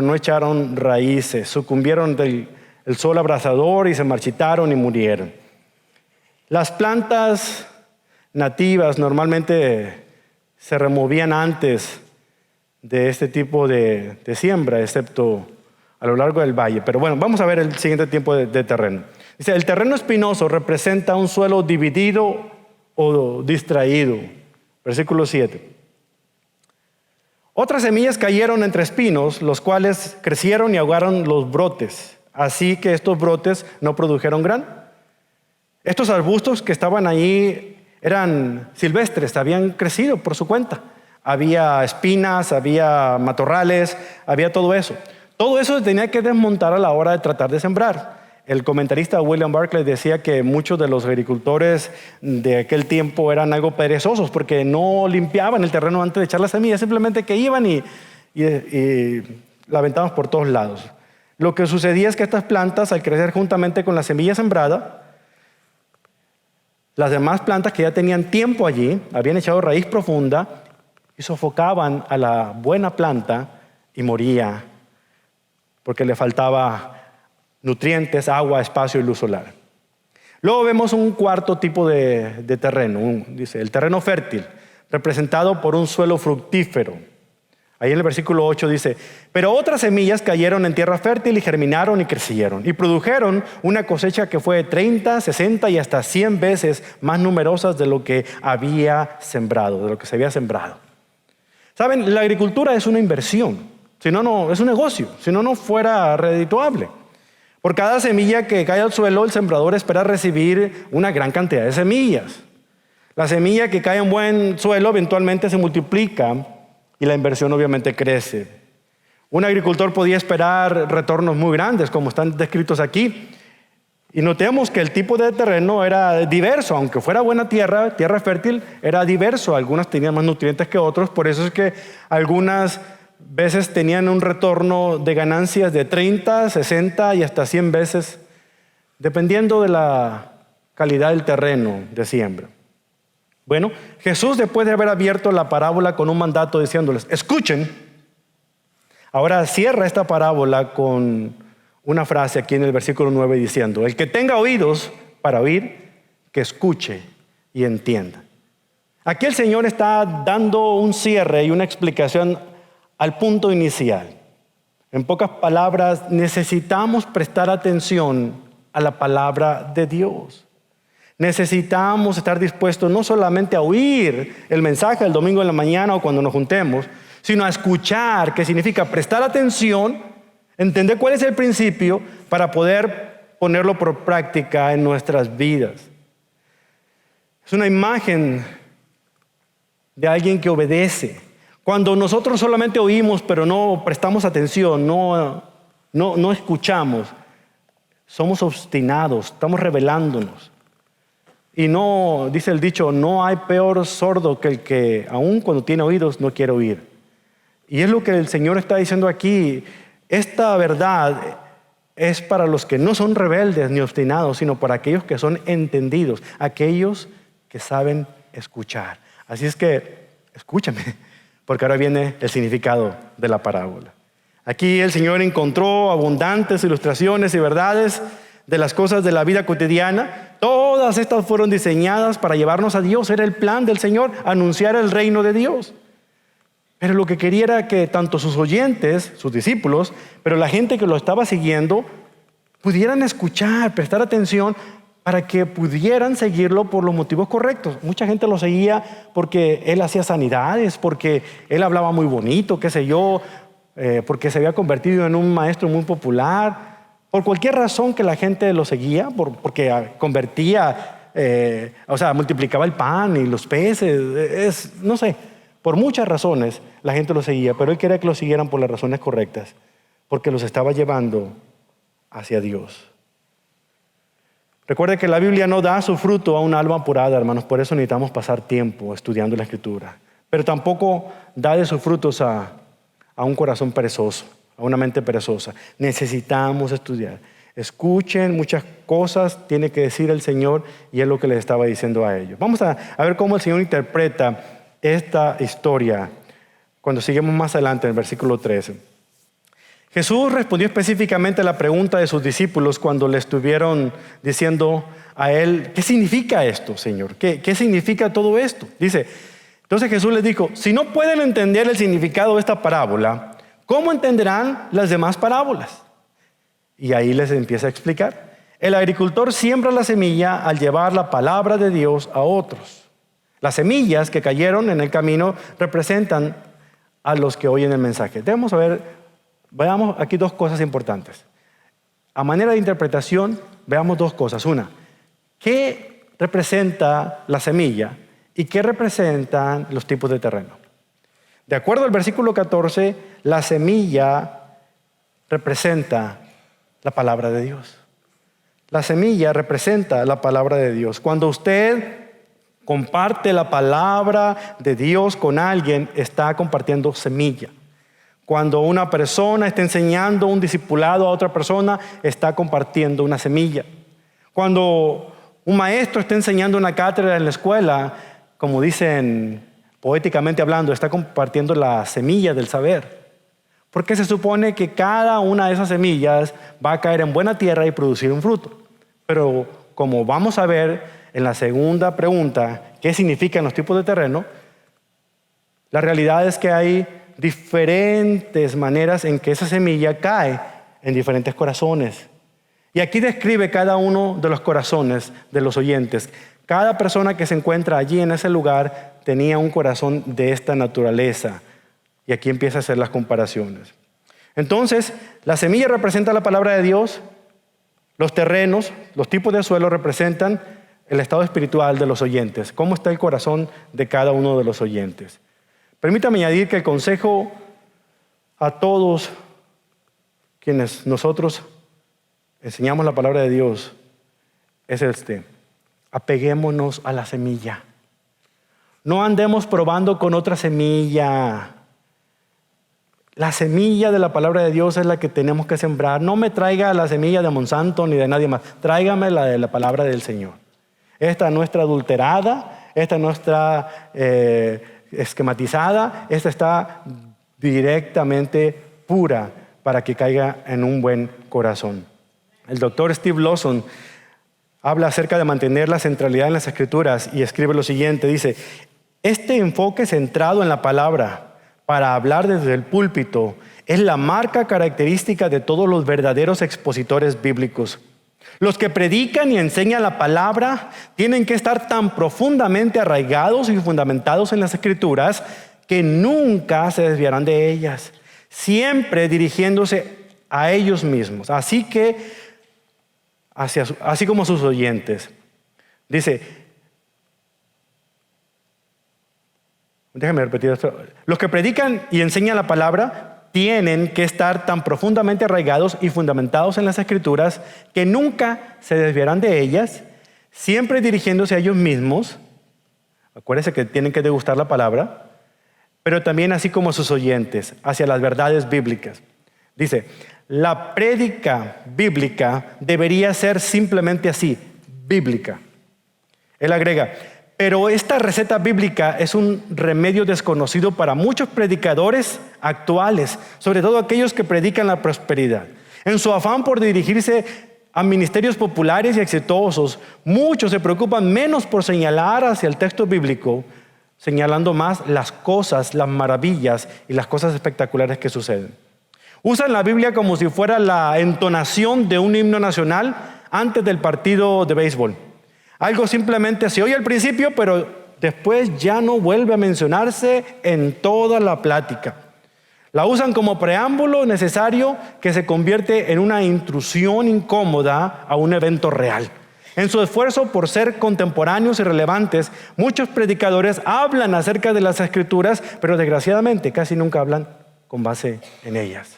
no echaron raíces, sucumbieron del sol abrasador y se marchitaron y murieron. Las plantas nativas normalmente se removían antes de este tipo de siembra, excepto a lo largo del valle. Pero bueno, vamos a ver el siguiente tipo de terreno. Dice, el terreno espinoso representa un suelo dividido o distraído. Versículo 7. Otras semillas cayeron entre espinos, los cuales crecieron y ahogaron los brotes. Así que estos brotes no produjeron grano. Estos arbustos que estaban allí eran silvestres, habían crecido por su cuenta. Había espinas, había matorrales, había todo eso. Todo eso se tenía que desmontar a la hora de tratar de sembrar. El comentarista William Barclay decía que muchos de los agricultores de aquel tiempo eran algo perezosos porque no limpiaban el terreno antes de echar las semillas, simplemente que iban y la aventaban por todos lados. Lo que sucedía es que estas plantas, al crecer juntamente con la semilla sembrada, las demás plantas que ya tenían tiempo allí, habían echado raíz profunda y sofocaban a la buena planta y moría porque le faltaba nutrientes, agua, espacio y luz solar. Luego vemos un cuarto tipo de terreno, dice el terreno fértil, representado por un suelo fructífero. Ahí en el versículo 8 dice, pero otras semillas cayeron en tierra fértil y germinaron y crecieron y produjeron una cosecha que fue 30, 60 y hasta 100 veces más numerosas de lo que había sembrado, de lo que se había sembrado. Saben, la agricultura es una inversión, si no, es un negocio, si no fuera redituable. Por cada semilla que cae al suelo, el sembrador espera recibir una gran cantidad de semillas. La semilla que cae en buen suelo eventualmente se multiplica y la inversión obviamente crece. Un agricultor podía esperar retornos muy grandes, como están descritos aquí. Y notemos que el tipo de terreno era diverso, aunque fuera buena tierra, tierra fértil, era diverso. Algunas tenían más nutrientes que otros, por eso es que algunas veces tenían un retorno de ganancias de 30, 60 y hasta 100 veces, dependiendo de la calidad del terreno de siembra. Bueno, Jesús, después de haber abierto la parábola con un mandato diciéndoles, escuchen, ahora cierra esta parábola con una frase aquí en el versículo 9 diciendo, el que tenga oídos para oír, que escuche y entienda. Aquí el Señor está dando un cierre y una explicación al punto inicial. En pocas palabras, necesitamos prestar atención a la palabra de Dios. Necesitamos estar dispuestos no solamente a oír el mensaje el domingo en la mañana o cuando nos juntemos, sino a escuchar, que significa prestar atención, entender cuál es el principio para poder ponerlo por práctica en nuestras vidas. Es una imagen de alguien que obedece. Cuando nosotros solamente oímos pero no prestamos atención, no escuchamos, somos obstinados, estamos rebelándonos. Y no, dice el dicho, no hay peor sordo que el que aun cuando tiene oídos no quiere oír. Y es lo que el Señor está diciendo aquí. Esta verdad es para los que no son rebeldes ni obstinados, sino para aquellos que son entendidos, aquellos que saben escuchar. Así es que, escúchame, porque ahora viene el significado de la parábola. Aquí el Señor encontró abundantes ilustraciones y verdades de las cosas de la vida cotidiana. Todas estas fueron diseñadas para llevarnos a Dios. Era el plan del Señor, anunciar el reino de Dios. Pero lo que quería era que tanto sus oyentes, sus discípulos, pero la gente que lo estaba siguiendo, pudieran escuchar, prestar atención para que pudieran seguirlo por los motivos correctos. Mucha gente lo seguía porque él hacía sanidades, porque él hablaba muy bonito, qué sé yo, porque se había convertido en un maestro muy popular. Por cualquier razón que la gente lo seguía, porque convertía, multiplicaba el pan y los peces, no sé. Por muchas razones la gente lo seguía, pero él quería que lo siguieran por las razones correctas, porque los estaba llevando hacia Dios. Recuerde que la Biblia no da su fruto a un alma apurada, hermanos. Por eso necesitamos pasar tiempo estudiando la Escritura. Pero tampoco da de sus frutos a un corazón perezoso, a una mente perezosa. Necesitamos estudiar. Escuchen, muchas cosas tiene que decir el Señor y es lo que les estaba diciendo a ellos. Vamos a ver cómo el Señor interpreta esta historia cuando seguimos más adelante en el versículo 13. Jesús respondió específicamente a la pregunta de sus discípulos cuando le estuvieron diciendo a él, ¿qué significa esto, Señor? ¿Qué significa todo esto? Dice, entonces Jesús les dijo, si no pueden entender el significado de esta parábola, ¿cómo entenderán las demás parábolas? Y ahí les empieza a explicar. El agricultor siembra la semilla al llevar la palabra de Dios a otros. Las semillas que cayeron en el camino representan a los que oyen el mensaje. Veamos aquí dos cosas importantes. A manera de interpretación, veamos dos cosas. Una, ¿qué representa la semilla y qué representan los tipos de terreno? De acuerdo al versículo 14, la semilla representa la palabra de Dios. La semilla representa la palabra de Dios. Cuando usted comparte la palabra de Dios con alguien, está compartiendo semilla. Cuando una persona está enseñando un discipulado a otra persona, está compartiendo una semilla. Cuando un maestro está enseñando una cátedra en la escuela, como dicen poéticamente hablando, está compartiendo la semilla del saber. Porque se supone que cada una de esas semillas va a caer en buena tierra y producir un fruto. Pero como vamos a ver en la segunda pregunta, ¿qué significan los tipos de terreno? La realidad es que hay diferentes maneras en que esa semilla cae en diferentes corazones. Y aquí describe cada uno de los corazones de los oyentes. Cada persona que se encuentra allí en ese lugar tenía un corazón de esta naturaleza. Y aquí empieza a hacer las comparaciones. Entonces, la semilla representa la palabra de Dios. Los terrenos, los tipos de suelo representan el estado espiritual de los oyentes. ¿Cómo está el corazón de cada uno de los oyentes? Permítame añadir que el consejo a todos quienes nosotros enseñamos la palabra de Dios es este: apeguémonos a la semilla. No andemos probando con otra semilla. La semilla de la palabra de Dios es la que tenemos que sembrar. No me traiga la semilla de Monsanto ni de nadie más. Tráigame la de la palabra del Señor. Esta no está adulterada, esta no está esquematizada, esta está directamente pura para que caiga en un buen corazón. El doctor Steve Lawson habla acerca de mantener la centralidad en las Escrituras y escribe lo siguiente, dice, este enfoque centrado en la palabra para hablar desde el púlpito es la marca característica de todos los verdaderos expositores bíblicos. Los que predican y enseñan la palabra tienen que estar tan profundamente arraigados y fundamentados en las Escrituras que nunca se desviarán de ellas, siempre dirigiéndose a ellos mismos, así como sus oyentes. Dice, déjame repetir esto. Los que predican y enseñan la palabra tienen que estar tan profundamente arraigados y fundamentados en las Escrituras que nunca se desviarán de ellas, siempre dirigiéndose a ellos mismos. Acuérdense que tienen que degustar la palabra, pero también así como sus oyentes, hacia las verdades bíblicas. Dice, la prédica bíblica debería ser simplemente así, bíblica. Él agrega, pero esta receta bíblica es un remedio desconocido para muchos predicadores actuales, sobre todo aquellos que predican la prosperidad. En su afán por dirigirse a ministerios populares y exitosos, muchos se preocupan menos por señalar hacia el texto bíblico, señalando más las cosas, las maravillas y las cosas espectaculares que suceden. Usan la Biblia como si fuera la entonación de un himno nacional antes del partido de béisbol. Algo simplemente se oye al principio, pero después ya no vuelve a mencionarse en toda la plática. La usan como preámbulo necesario que se convierte en una intrusión incómoda a un evento real. En su esfuerzo por ser contemporáneos y relevantes, muchos predicadores hablan acerca de las Escrituras, pero desgraciadamente casi nunca hablan con base en ellas.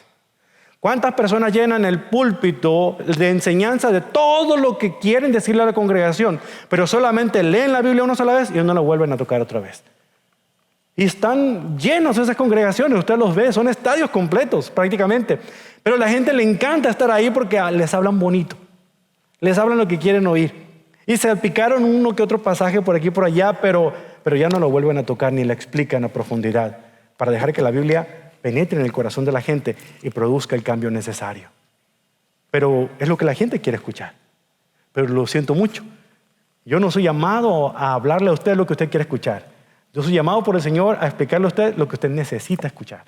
¿Cuántas personas llenan el púlpito de enseñanza de todo lo que quieren decirle a la congregación, pero solamente leen la Biblia una sola vez y no la vuelven a tocar otra vez? Y están llenos esas congregaciones, usted los ve, son estadios completos prácticamente. Pero a la gente le encanta estar ahí porque les hablan bonito, les hablan lo que quieren oír. Y se picaron uno que otro pasaje por aquí y por allá, pero ya no lo vuelven a tocar ni la explican a profundidad para dejar que la Biblia penetre en el corazón de la gente y produzca el cambio necesario. Pero es lo que la gente quiere escuchar. Pero lo siento mucho. Yo no soy llamado a hablarle a usted lo que usted quiere escuchar. Yo soy llamado por el Señor a explicarle a usted lo que usted necesita escuchar.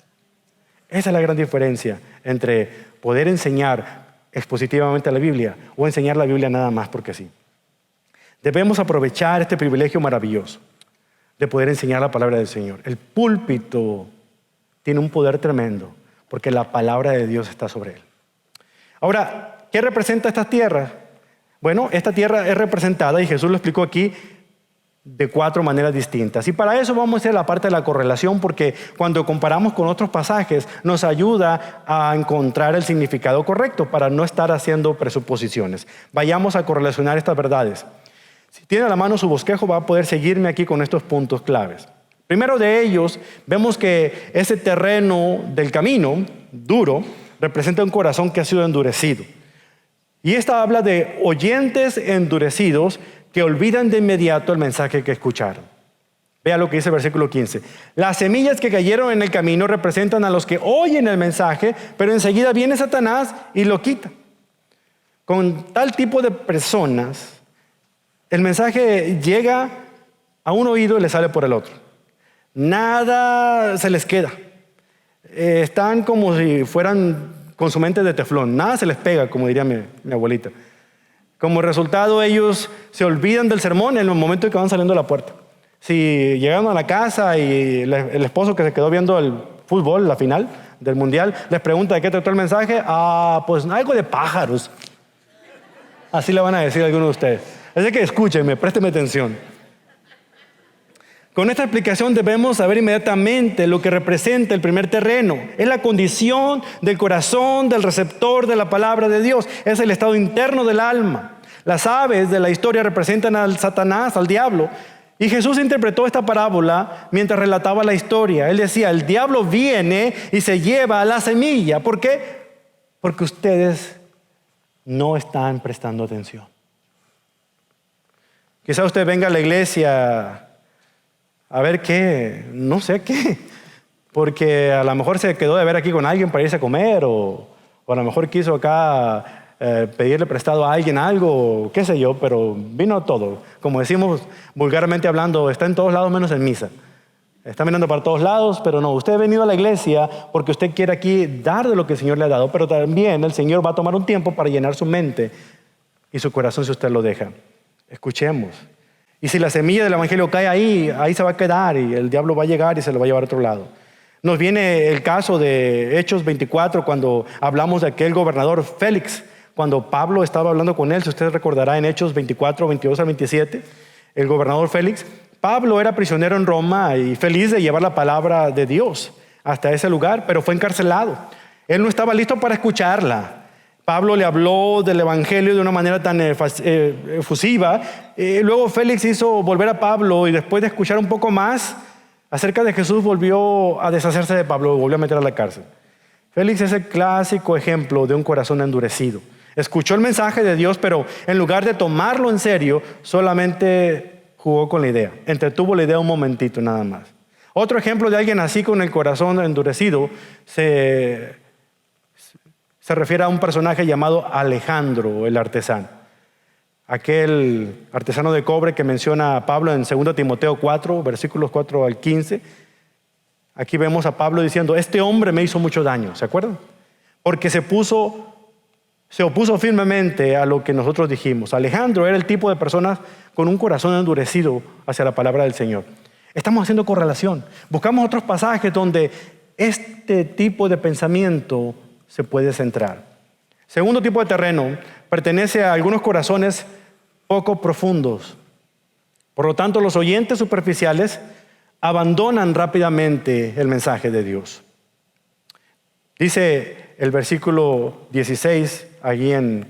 Esa es la gran diferencia entre poder enseñar expositivamente la Biblia o enseñar la Biblia nada más porque sí. Debemos aprovechar este privilegio maravilloso de poder enseñar la palabra del Señor. El púlpito tiene un poder tremendo porque la palabra de Dios está sobre él. Ahora, ¿qué representa estas tierras? Bueno, esta tierra es representada, y Jesús lo explicó aquí, de 4 maneras distintas. Y para eso vamos a hacer la parte de la correlación, porque cuando comparamos con otros pasajes nos ayuda a encontrar el significado correcto para no estar haciendo presuposiciones. Vayamos a correlacionar estas verdades. Si tiene a la mano su bosquejo va a poder seguirme aquí con estos puntos claves. Primero de ellos, vemos que ese terreno del camino duro representa un corazón que ha sido endurecido. Y esta habla de oyentes endurecidos que olvidan de inmediato el mensaje que escucharon. Vea lo que dice el versículo 15. Las semillas que cayeron en el camino representan a los que oyen el mensaje, pero enseguida viene Satanás y lo quita. Con tal tipo de personas, el mensaje llega a un oído y le sale por el otro. Nada se les queda. Están como si fueran con su mente de teflón. Nada se les pega, como diría mi abuelita. Como resultado, ellos se olvidan del sermón en el momento en que van saliendo de la puerta. Si llegan a la casa y el esposo que se quedó viendo el fútbol, la final del mundial, les pregunta de qué trató el mensaje. Pues algo de pájaros. Así le van a decir a algunos de ustedes. Así que escúchenme, présteme atención. Con esta explicación debemos saber inmediatamente lo que representa el primer terreno. Es la condición del corazón del receptor de la palabra de Dios. Es el estado interno del alma. Las aves de la historia representan al Satanás, al diablo. Y Jesús interpretó esta parábola mientras relataba la historia. Él decía, el diablo viene y se lleva a la semilla. ¿Por qué? Porque ustedes no están prestando atención. Quizá usted venga a la iglesia a ver qué, no sé qué, porque a lo mejor se quedó de ver aquí con alguien para irse a comer o a lo mejor quiso acá pedirle prestado a alguien algo, qué sé yo, pero vino todo. Como decimos vulgarmente hablando, está en todos lados menos en misa. Está mirando para todos lados, pero no, usted ha venido a la iglesia porque usted quiere aquí dar de lo que el Señor le ha dado, pero también el Señor va a tomar un tiempo para llenar su mente y su corazón si usted lo deja. Escuchemos. Y si la semilla del evangelio cae ahí se va a quedar y el diablo va a llegar y se lo va a llevar a otro lado. Nos viene el caso de Hechos 24 cuando hablamos de aquel gobernador Félix, cuando Pablo estaba hablando con él, si usted recordará en Hechos 24, 22 al 27, el gobernador Félix. Pablo era prisionero en Roma y feliz de llevar la palabra de Dios hasta ese lugar, pero fue encarcelado. Él no estaba listo para escucharla. Pablo le habló del evangelio de una manera tan efusiva. Luego Félix hizo volver a Pablo y después de escuchar un poco más acerca de Jesús volvió a deshacerse de Pablo, volvió a meter a la cárcel. Félix es el clásico ejemplo de un corazón endurecido. Escuchó el mensaje de Dios, pero en lugar de tomarlo en serio, solamente jugó con la idea. Entretuvo la idea un momentito nada más. Otro ejemplo de alguien así con el corazón endurecido se refiere a un personaje llamado Alejandro, el artesano. Aquel artesano de cobre que menciona a Pablo en 2 Timoteo 4, versículos 4 al 15. Aquí vemos a Pablo diciendo, este hombre me hizo mucho daño, ¿se acuerdan? Porque se opuso firmemente a lo que nosotros dijimos. Alejandro era el tipo de personas con un corazón endurecido hacia la palabra del Señor. Estamos haciendo correlación. Buscamos otros pasajes donde este tipo de pensamiento se puede centrar. Segundo tipo de terreno pertenece a algunos corazones poco profundos. Por lo tanto, los oyentes superficiales abandonan rápidamente el mensaje de Dios. Dice el versículo 16, allí en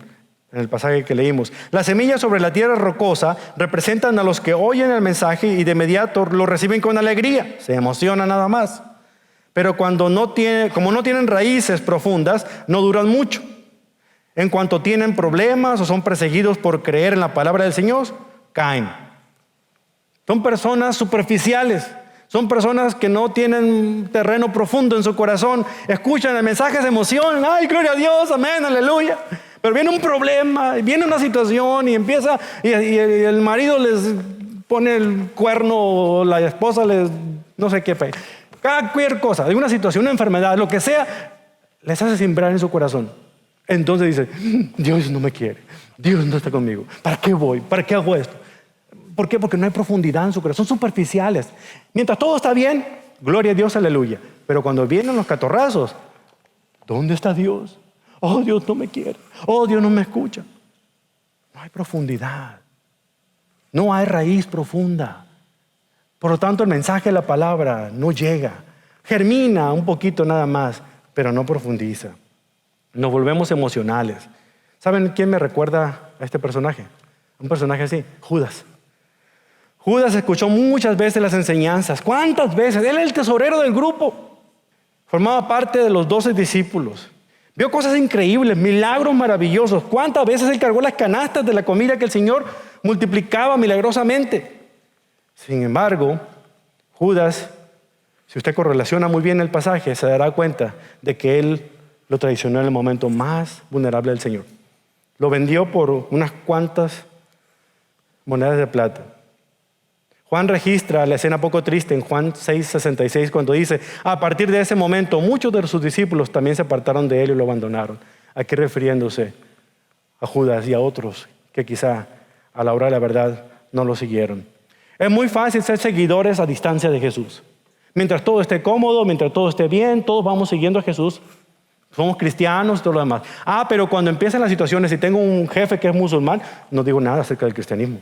el pasaje que leímos. Las semillas sobre la tierra rocosa representan a los que oyen el mensaje y de inmediato lo reciben con alegría, se emocionan nada más. Pero como no tienen raíces profundas, no duran mucho. En cuanto tienen problemas o son perseguidos por creer en la palabra del Señor, caen. Son personas superficiales. Son personas que no tienen terreno profundo en su corazón. Escuchan el mensaje, se emocionan. ¡Ay, gloria a Dios! ¡Amén! ¡Aleluya! Pero viene un problema, viene una situación y empieza, y el marido les pone el cuerno o la esposa les, no sé qué, cualquier cosa, de una situación, una enfermedad, lo que sea, les hace sembrar en su corazón. Entonces dice, Dios no me quiere, Dios no está conmigo. ¿Para qué voy? ¿Para qué hago esto? ¿Por qué? Porque no hay profundidad en su corazón, son superficiales. Mientras todo está bien, gloria a Dios, aleluya. Pero cuando vienen los catorrazos, ¿dónde está Dios? Oh, Dios no me quiere. Oh, Dios no me escucha. No hay profundidad. No hay raíz profunda. Por lo tanto, el mensaje de la palabra no llega. Germina un poquito nada más, pero no profundiza. Nos volvemos emocionales. ¿Saben quién me recuerda a este personaje? Un personaje así, Judas. Judas escuchó muchas veces las enseñanzas. ¿Cuántas veces? Él era el tesorero del grupo. Formaba parte de los 12 discípulos. Vio cosas increíbles, milagros maravillosos. ¿Cuántas veces él cargó las canastas de la comida que el Señor multiplicaba milagrosamente? Sin embargo, Judas, si usted correlaciona muy bien el pasaje, se dará cuenta de que él lo traicionó en el momento más vulnerable del Señor. Lo vendió por unas cuantas monedas de plata. Juan registra la escena poco triste en Juan 6:66 cuando dice, a partir de ese momento muchos de sus discípulos también se apartaron de él y lo abandonaron. Aquí refiriéndose a Judas y a otros que quizá a la hora de la verdad no lo siguieron. Es muy fácil ser seguidores a distancia de Jesús. Mientras todo esté cómodo, mientras todo esté bien, todos vamos siguiendo a Jesús. Somos cristianos y todo lo demás. Pero cuando empiezan las situaciones, si tengo un jefe que es musulmán, no digo nada acerca del cristianismo.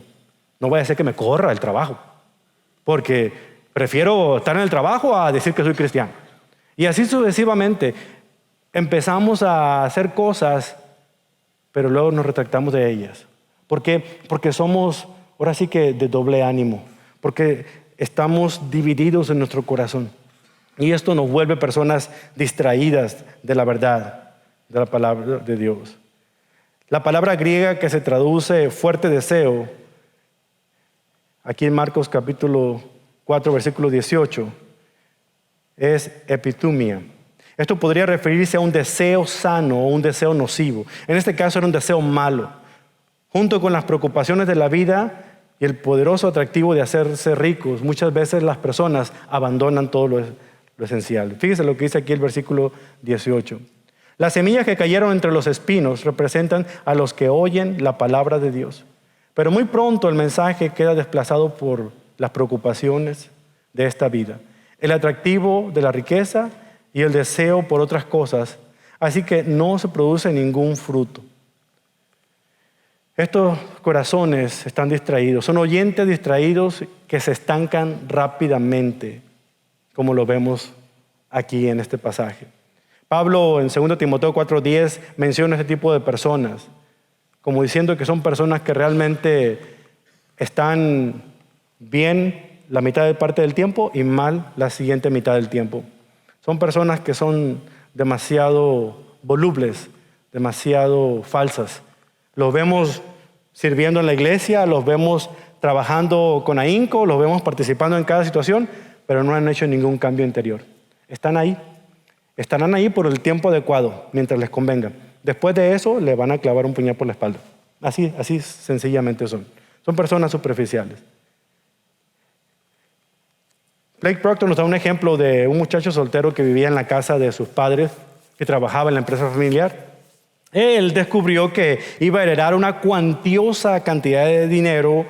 No vaya a ser que me corra el trabajo. Porque prefiero estar en el trabajo a decir que soy cristiano. Y así sucesivamente empezamos a hacer cosas, pero luego nos retractamos de ellas. ¿Por qué? Porque somos, ahora sí que de doble ánimo. Porque estamos divididos en nuestro corazón. Y esto nos vuelve personas distraídas de la verdad, de la palabra de Dios. La palabra griega que se traduce fuerte deseo, aquí en Marcos capítulo 4, versículo 18, es epitumia. Esto podría referirse a un deseo sano o un deseo nocivo. En este caso era un deseo malo. Junto con las preocupaciones de la vida y el poderoso atractivo de hacerse ricos, muchas veces las personas abandonan todo lo esencial. Fíjese lo que dice aquí el versículo 18. Las semillas que cayeron entre los espinos representan a los que oyen la palabra de Dios. Pero muy pronto el mensaje queda desplazado por las preocupaciones de esta vida, el atractivo de la riqueza y el deseo por otras cosas, así que no se produce ningún fruto. Estos corazones están distraídos, son oyentes distraídos que se estancan rápidamente, como lo vemos aquí en este pasaje. Pablo en 2 Timoteo 4:10 menciona este tipo de personas, como diciendo que son personas que realmente están bien la mitad de parte del tiempo y mal la siguiente mitad del tiempo. Son personas que son demasiado volubles, demasiado falsas. Los vemos sirviendo en la iglesia, los vemos trabajando con ahínco, los vemos participando en cada situación, pero no han hecho ningún cambio interior. Están ahí. Estarán ahí por el tiempo adecuado, mientras les convenga. Después de eso, le van a clavar un puñal por la espalda. Así sencillamente son. Son personas superficiales. Blake Proctor nos da un ejemplo de un muchacho soltero que vivía en la casa de sus padres, que trabajaba en la empresa familiar. Él descubrió que iba a heredar una cuantiosa cantidad de dinero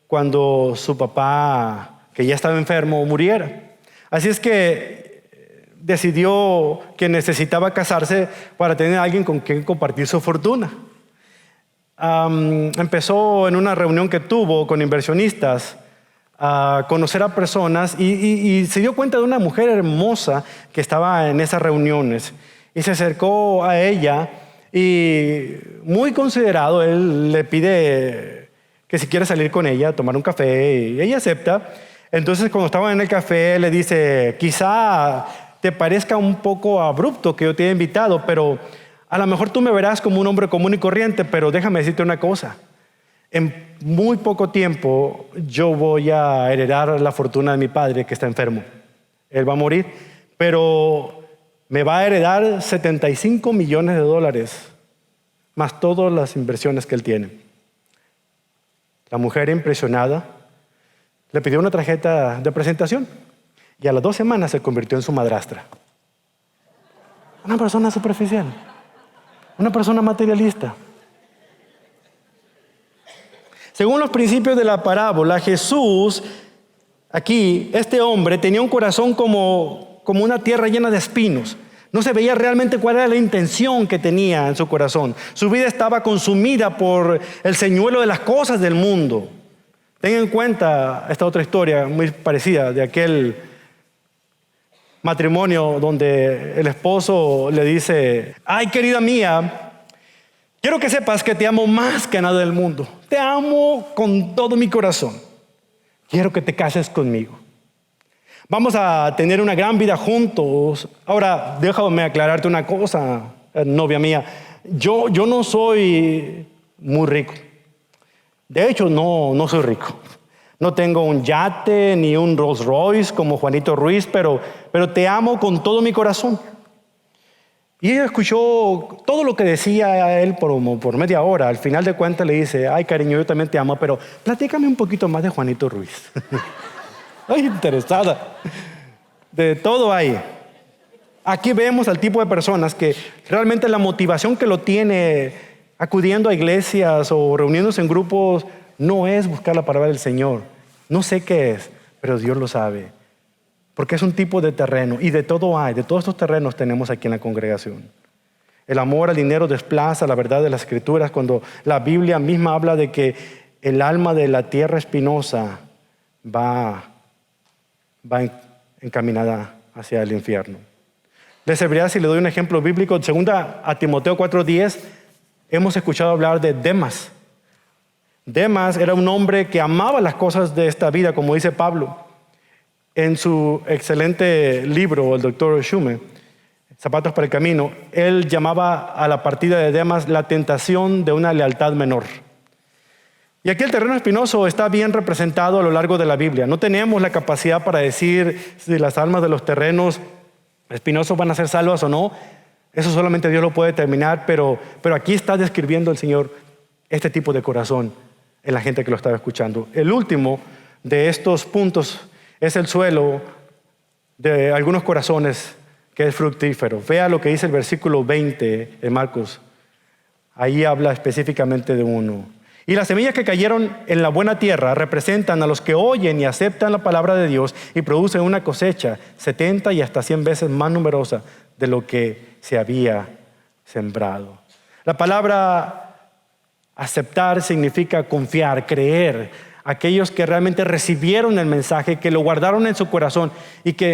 cuando su papá, que ya estaba enfermo, muriera. Así es que decidió que necesitaba casarse para tener a alguien con quien compartir su fortuna. Empezó en una reunión que tuvo con inversionistas a conocer a personas y se dio cuenta de una mujer hermosa que estaba en esas reuniones. Y se acercó a ella y muy considerado, él le pide que si quiere salir con ella, tomar un café, y ella acepta. Entonces, cuando estaban en el café, le dice, quizá te parezca un poco abrupto que yo te haya invitado, pero a lo mejor tú me verás como un hombre común y corriente, pero déjame decirte una cosa. En muy poco tiempo yo voy a heredar la fortuna de mi padre que está enfermo. Él va a morir, pero me va a heredar 75 millones de dólares, más todas las inversiones que él tiene. La mujer, impresionada, le pidió una tarjeta de presentación y a las 2 semanas se convirtió en su madrastra. Una persona superficial, una persona materialista. Según los principios de la parábola, Jesús, aquí, este hombre tenía un corazón como una tierra llena de espinos. No se veía realmente cuál era la intención que tenía en su corazón. Su vida estaba consumida por el señuelo de las cosas del mundo. Ten en cuenta esta otra historia muy parecida de aquel matrimonio donde el esposo le dice, ay, querida mía, quiero que sepas que te amo más que a nada del mundo. Te amo con todo mi corazón. Quiero que te cases conmigo. Vamos a tener una gran vida juntos. Ahora, déjame aclararte una cosa, novia mía. Yo no soy muy rico. De hecho, no soy rico. No tengo un yate ni un Rolls Royce como Juanito Ruiz, pero te amo con todo mi corazón. Y ella escuchó todo lo que decía él por media hora. Al final de cuentas le dice, ay, cariño, yo también te amo, pero platícame un poquito más de Juanito Ruiz. Ay, interesada. De todo hay. Aquí vemos al tipo de personas que realmente la motivación que lo tiene acudiendo a iglesias o reuniéndose en grupos no es buscar la palabra del Señor. No sé qué es, pero Dios lo sabe. Porque es un tipo de terreno y de todo hay. De todos estos terrenos tenemos aquí en la congregación. El amor al dinero desplaza la verdad de las Escrituras cuando la Biblia misma habla de que el alma de la tierra espinosa va encaminada hacia el infierno. Les serviría si le doy un ejemplo bíblico. Segunda a Timoteo 4:10, hemos escuchado hablar de Demas. Demas era un hombre que amaba las cosas de esta vida, como dice Pablo. En su excelente libro, el Dr. Schumer, Zapatos para el Camino, él llamaba a la partida de Demas la tentación de una lealtad menor. Y aquí el terreno espinoso está bien representado a lo largo de la Biblia. No tenemos la capacidad para decir si las almas de los terrenos espinosos van a ser salvas o no. Eso solamente Dios lo puede determinar, pero aquí está describiendo el Señor este tipo de corazón en la gente que lo estaba escuchando. El último de estos puntos es el suelo de algunos corazones que es fructífero. Vea lo que dice el versículo 20 de Marcos. Ahí habla específicamente de uno. Y las semillas que cayeron en la buena tierra representan a los que oyen y aceptan la palabra de Dios y producen una cosecha 70 y hasta 100 veces más numerosa de lo que se había sembrado. La palabra aceptar significa confiar, creer. Aquellos que realmente recibieron el mensaje, que lo guardaron en su corazón y que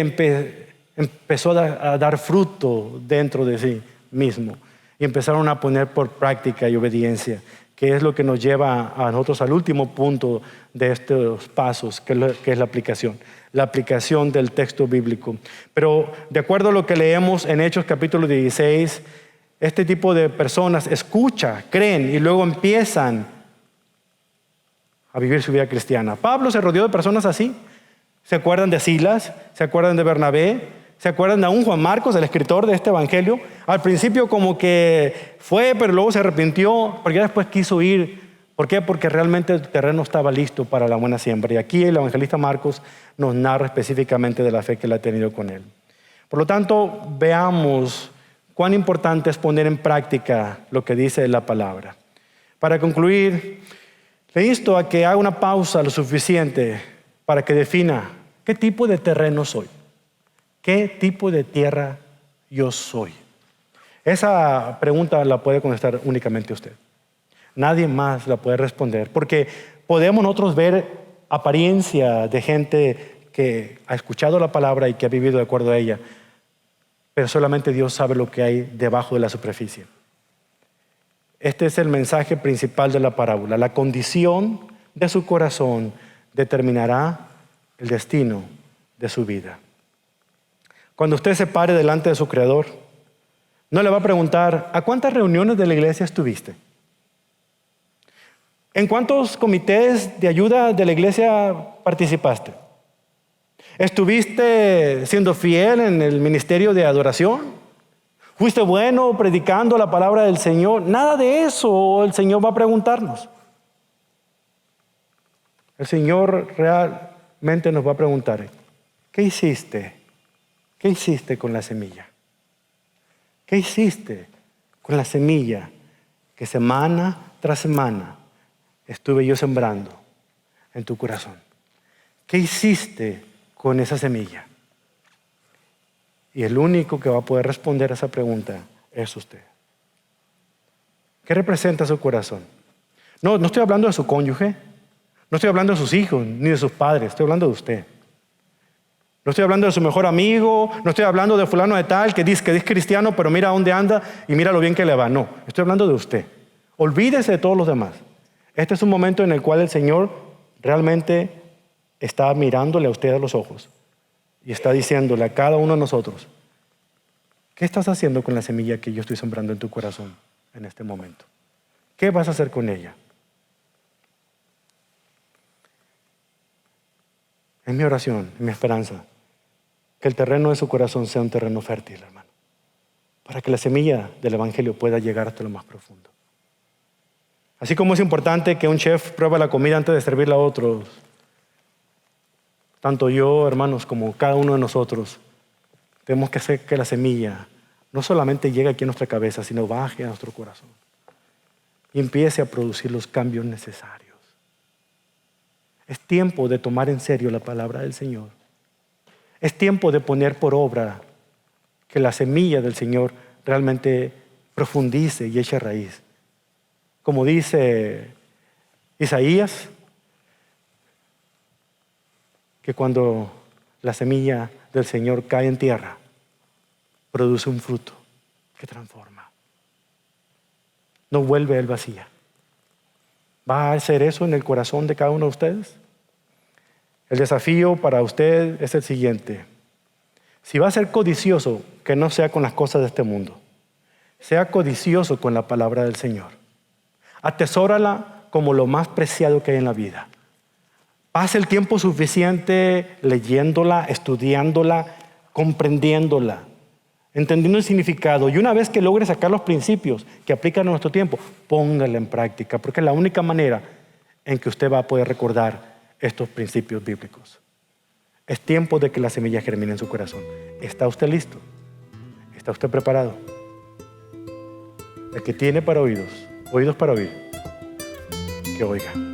empezó a dar fruto dentro de sí mismo. Y empezaron a poner por práctica y obediencia, que es lo que nos lleva a nosotros al último punto de estos pasos, que es la aplicación del texto bíblico. Pero de acuerdo a lo que leemos en Hechos capítulo 16, este tipo de personas escuchan, creen y luego empiezan a vivir su vida cristiana. Pablo se rodeó de personas así. ¿Se acuerdan de Silas? ¿Se acuerdan de Bernabé? ¿Se acuerdan de aún Juan Marcos, el escritor de este evangelio? Al principio como que fue, pero luego se arrepintió, porque después quiso ir. ¿Por qué? Porque realmente el terreno estaba listo para la buena siembra. Y aquí el evangelista Marcos nos narra específicamente de la fe que él ha tenido con él. Por lo tanto, veamos cuán importante es poner en práctica lo que dice la palabra. Para concluir, le insto a que haga una pausa lo suficiente para que defina qué tipo de terreno soy. ¿Qué tipo de tierra yo soy? Esa pregunta la puede contestar únicamente usted. Nadie más la puede responder, porque podemos nosotros ver apariencia de gente que ha escuchado la palabra y que ha vivido de acuerdo a ella. pero solamente Dios sabe lo que hay debajo de la superficie. Este es el mensaje principal de la parábola. La condición de su corazón determinará el destino de su vida. Cuando usted se pare delante de su Creador, no le va a preguntar: ¿a cuántas reuniones de la iglesia estuviste? ¿En cuántos comités de ayuda de la iglesia participaste? ¿Estuviste siendo fiel en el ministerio de adoración? ¿Fuiste bueno predicando la palabra del Señor? Nada de eso el Señor va a preguntarnos. El Señor realmente nos va a preguntar: ¿qué hiciste? ¿Qué hiciste con la semilla? ¿Qué hiciste con la semilla que semana tras semana estuve yo sembrando en tu corazón? ¿Qué hiciste con esa semilla? Y el único que va a poder responder a esa pregunta es usted. ¿Qué representa su corazón? No estoy hablando de su cónyuge, no estoy hablando de sus hijos ni de sus padres, estoy hablando de usted. No estoy hablando de su mejor amigo, no estoy hablando de fulano de tal que dice que es cristiano, pero mira dónde anda y mira lo bien que le va. No, estoy hablando de usted. Olvídese de todos los demás. Este es un momento en el cual el Señor realmente está mirándole a usted a los ojos y está diciéndole a cada uno de nosotros: ¿qué estás haciendo con la semilla que yo estoy sembrando en tu corazón en este momento? ¿Qué vas a hacer con ella? Es mi oración, mi esperanza, que el terreno de su corazón sea un terreno fértil, hermano, para que la semilla del Evangelio pueda llegar hasta lo más profundo. Así como es importante que un chef pruebe la comida antes de servirla a otros, tanto yo, hermanos, como cada uno de nosotros, tenemos que hacer que la semilla no solamente llegue aquí a nuestra cabeza, sino baje a nuestro corazón y empiece a producir los cambios necesarios. Es tiempo de tomar en serio la palabra del Señor. Es tiempo de poner por obra que la semilla del Señor realmente profundice y eche raíz. Como dice Isaías, que cuando la semilla del Señor cae en tierra, produce un fruto que transforma. No vuelve él vacía. ¿Va a hacer eso en el corazón de cada uno de ustedes? El desafío para usted es el siguiente: si va a ser codicioso, que no sea con las cosas de este mundo. Sea codicioso con la palabra del Señor. Atesórala como lo más preciado que hay en la vida. Pase el tiempo suficiente leyéndola, estudiándola, comprendiéndola, entendiendo el significado. Y una vez que logre sacar los principios que aplican a nuestro tiempo, póngala en práctica, porque es la única manera en que usted va a poder recordar estos principios bíblicos. Es tiempo de que la semilla germine en su corazón. ¿Está usted listo? ¿Está usted preparado? El que tiene para oídos para oír, que oiga.